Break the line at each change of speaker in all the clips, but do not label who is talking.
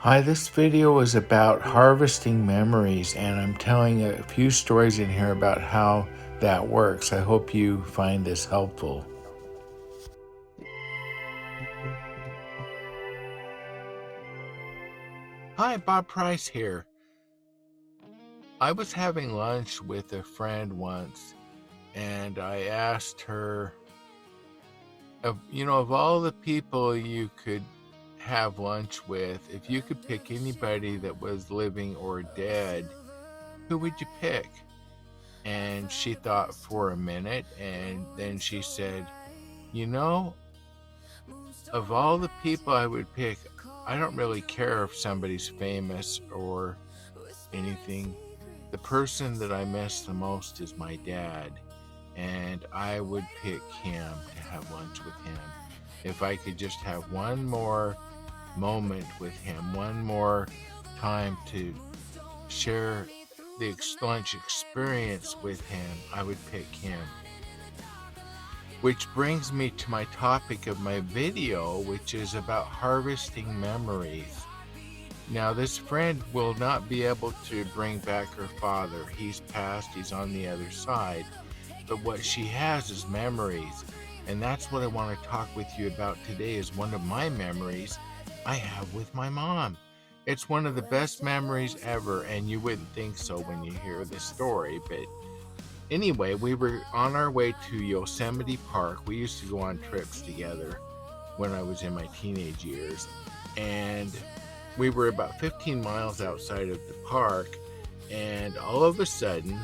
Hi, this video is about harvesting memories, and I'm telling a few stories in here about how that works. I hope you find this helpful. Hi, Bob Price here. I was having lunch with a friend once, and I asked her, of all the people you could have lunch with, if you could pick anybody that was living or dead, who would you pick? And she thought for a minute, and then she said, you know, of all the people I would pick, I don't really care if somebody's famous or anything. The person that I miss the most is my dad, and I would pick him to have lunch with him. If I could just have one more moment with him, one more time to share the lunch experience with him, I would pick him. Which brings me to my topic of my video, which is about harvesting memories. Now, this friend will not be able to bring back her father. He's passed, he's on the other side. But what she has is memories. And that's what I want to talk with you about today, is one of my memories I have with my mom. It's one of the best memories ever, and you wouldn't think so when you hear the story, but anyway, we were on our way to Yosemite Park. We used to go on trips together when I was in my teenage years. And we were about 15 miles outside of the park. And all of a sudden,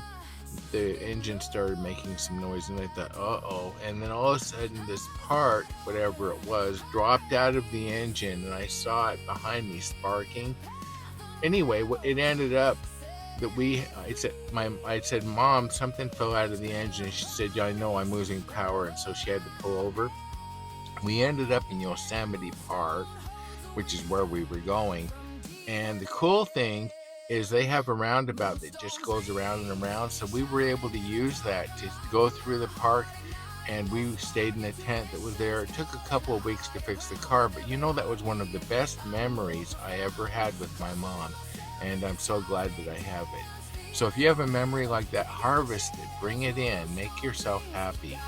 the engine started making some noise. And I thought, uh-oh. And then all of a sudden, this part, whatever it was, dropped out of the engine. And I saw it behind me sparking. Anyway, it ended up that I said, Mom, something fell out of the engine. And she said, yeah, I know, I'm losing power. And so she had to pull over. We ended up in Yosemite Park, which is where we were going. And the cool thing is they have a roundabout that just goes around and around. So we were able to use that to go through the park. And we stayed in a tent that was there. It took a couple of weeks to fix the car, but that was one of the best memories I ever had with my mom. And I'm so glad that I have it. So if you have a memory like that, harvest it, bring it in, make yourself happy.